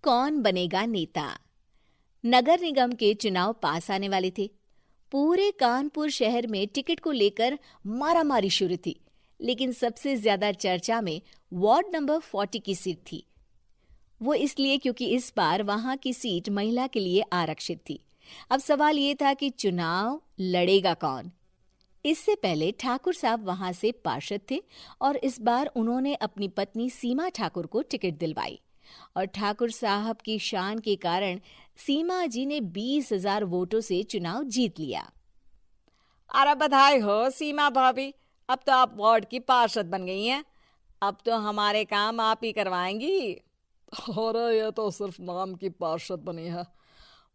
कौन बनेगा नेता। नगर निगम के चुनाव पास आने वाले थे। पूरे कानपुर शहर में टिकट को लेकर मारामारी शुरू थी, लेकिन सबसे ज्यादा चर्चा में वार्ड नंबर 40 की सीट थी। वो इसलिए क्योंकि इस बार वहां की सीट महिला के लिए आरक्षित थी। अब सवाल ये था कि चुनाव लड़ेगा कौन। इससे पहले ठाकुर साहब वहां से पार्षद थे और इस बार उन्होंने अपनी पत्नी सीमा ठाकुर को टिकट दिलवाई और ठाकुर साहब की शान के कारण सीमा जी ने 20,000 वोटों से चुनाव जीत लिया। अरे बधाई हो सीमा भाभी, अब तो आप वार्ड की पार्षद बन गई हैं। अब तो हमारे काम आप ही करवाएंगी। अरे ये तो सिर्फ नाम की पार्षद बनी है,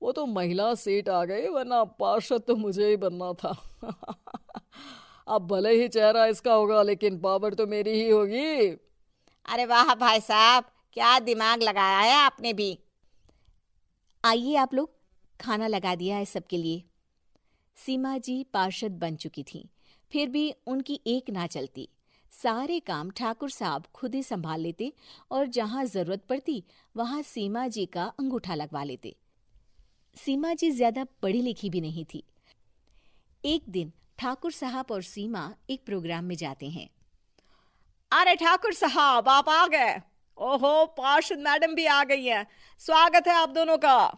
वो तो महिला सीट आ गई, वरना पार्षद तो मुझे ही बनना था। अब भले ही चेहरा इसका होगा, लेकिन पावर तो मेरी ही होगी। अरे वाह भाई साहब, क्या दिमाग लगाया है आपने भी। आइए आप लोग, खाना लगा दिया है सबके लिए। सीमा जी पार्षद बन चुकी थीं, फिर भी उनकी एक ना चलती। सारे काम ठाकुर साहब खुद ही संभाल लेते और जहां जरूरत पड़ती वहां सीमा जी का अंगूठा लगवा लेते। सीमा जी ज्यादा पढ़ी लिखी भी नहीं थी। एक दिन ठाकुर साहब और सीमा एक प्रोग्राम में जाते हैं। अरे ठाकुर साहब, आप आ गए। ओहो, पार्षद मैडम भी आ गई हैं। स्वागत है आप दोनों का।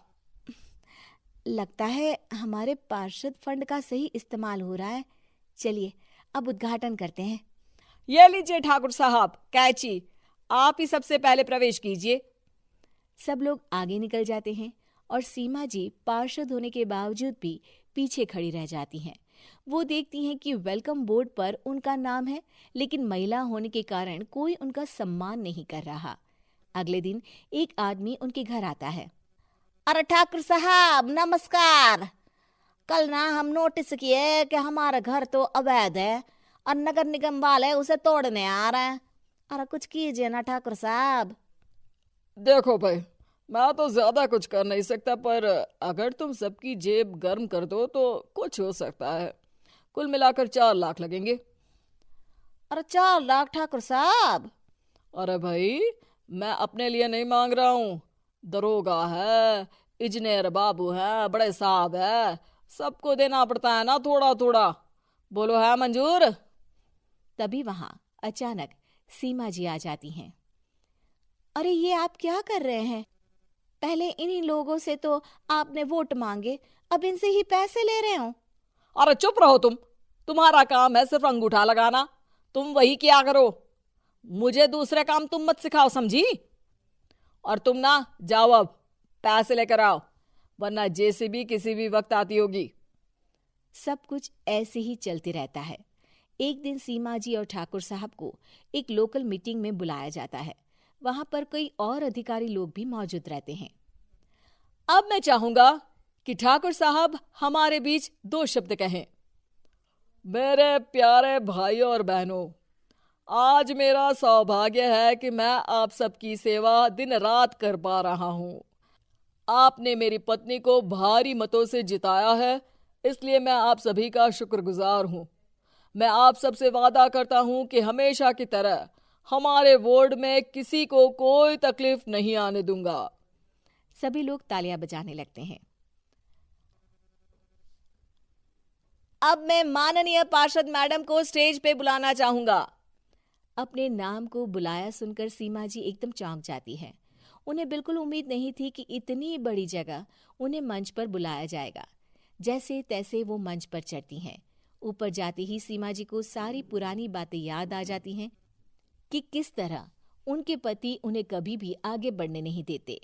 लगता है हमारे पार्षद फंड का सही इस्तेमाल हो रहा है। चलिए अब उद्घाटन करते हैं। ये लीजिए ठाकुर साहब कैची, आप ही सबसे पहले प्रवेश कीजिए। सब लोग आगे निकल जाते हैं और सीमा जी पार्षद होने के बावजूद भी पीछे खड़ी रह जाती हैं। वो देखती हैं कि वेलकम बोर्ड पर उनका नाम है, लेकिन महिला होने के कारण कोई उनका सम्मान नहीं कर रहा। अगले दिन एक आदमी उनके घर आता है। अरे ठाकुर साहब नमस्कार। कल ना हम नोटिस किए कि हमारा घर तो अवैध है और नगर निगम वाले उसे तोड़ने आ रहे हैं। अरे कुछ कीजिए ना ठाकुर साहब। देखो भाई, मैं तो ज्यादा कुछ कर नहीं सकता, पर अगर तुम सबकी जेब गर्म कर दो तो कुछ हो सकता है। कुल मिलाकर 4 लाख लगेंगे। अरे 4 लाख ठाकुर साहब? अरे भाई, मैं अपने लिए नहीं मांग रहा हूँ। दरोगा है, इंजीनियर बाबू है, बड़े साहब है, सबको देना पड़ता है ना थोड़ा थोड़ा। बोलो है मंजूर? तभी वहां अचानक सीमा जी आ जाती हैं। अरे ये आप क्या कर रहे हैं? पहले इन्हीं लोगों से तो आपने वोट मांगे, अब इनसे ही पैसे ले रहे हो। अरे चुप रहो तुम। तुम्हारा काम है सिर्फ अंगूठा लगाना, तुम वही किया करो। मुझे दूसरे काम तुम मत सिखाओ, समझी? और तुम ना जाओ, अब पैसे लेकर आओ, वरना जेसीबी किसी भी वक्त आती होगी। सब कुछ ऐसे ही चलते रहता है। एक दिन सीमा जी और ठाकुर साहब को एक लोकल मीटिंग में बुलाया जाता है। वहां पर कई और अधिकारी लोग भी मौजूद रहते हैं। अब मैं चाहूंगा कि ठाकुर साहब हमारे बीच 2 शब्द कहें। मेरे प्यारे भाइयों और बहनों, आज मेरा सौभाग्य है कि मैं आप सबकी सेवा दिन रात कर पा रहा हूँ। आपने मेरी पत्नी को भारी मतों से जिताया है, इसलिए मैं आप सभी का शुक्रगुजार हूँ। मैं आप सबसे वादा करता हूँ कि हमेशा की तरह हमारे वार्ड में किसी को कोई तकलीफ नहीं आने दूंगा। सभी लोग तालियां बजाने लगते हैं। अब मैं माननीय पार्षद मैडम को स्टेज पे बुलाना चाहूंगा। अपने नाम को बुलाया सुनकर सीमा जी एकदम चौंक जाती है। उन्हें बिल्कुल उम्मीद नहीं थी कि इतनी बड़ी जगह उन्हें मंच पर बुलाया जाएगा। जैसे तैसे वो मंच पर चढ़ती हैं। ऊपर जाते ही सीमा जी को सारी पुरानी बातें याद आ जाती हैं कि किस तरह उनके पति उन्हें कभी भी आगे बढ़ने नहीं देते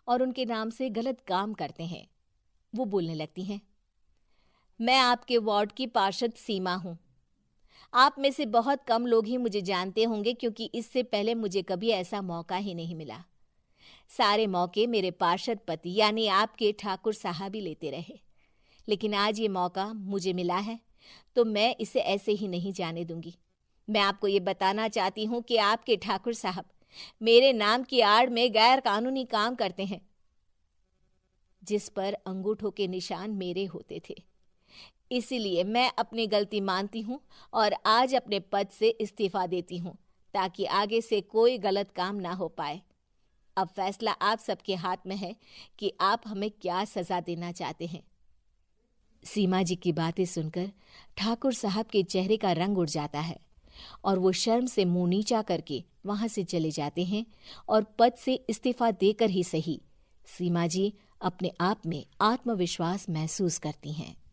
और उनके नाम से गलत काम करते हैं। वो बोलने लगती हैं। मैं आपके वार्ड की पार्षद सीमा हूँ। आप में से बहुत कम लोग ही मुझे जानते होंगे, क्योंकि इससे पहले मुझे कभी ऐसा मौका ही नहीं मिला। सारे मौके मेरे पार्षद पति यानी आपके ठाकुर साहब ही लेते रहे, लेकिन आज ये मौका मुझे मिला है तो मैं इसे ऐसे ही नहीं जाने दूंगी। मैं आपको ये बताना चाहती हूँ कि आपके ठाकुर साहब मेरे नाम की आड़ में गैर कानूनी काम करते हैं, जिस पर अंगूठों के निशान मेरे होते थे। इसीलिए मैं अपनी गलती मानती हूँ और आज अपने पद से इस्तीफा देती हूँ, ताकि आगे से कोई गलत काम ना हो पाए। अब फैसला आप सबके हाथ में है कि आप हमें क्या सजा देना चाहते हैं। सीमा जी की बातें सुनकर ठाकुर साहब के चेहरे का रंग उड़ जाता है और वो शर्म से मुंह नीचा करके वहां से चले जाते हैं और पद से इस्तीफा देकर ही सही सीमा जी अपने आप में आत्मविश्वास महसूस करती हैं।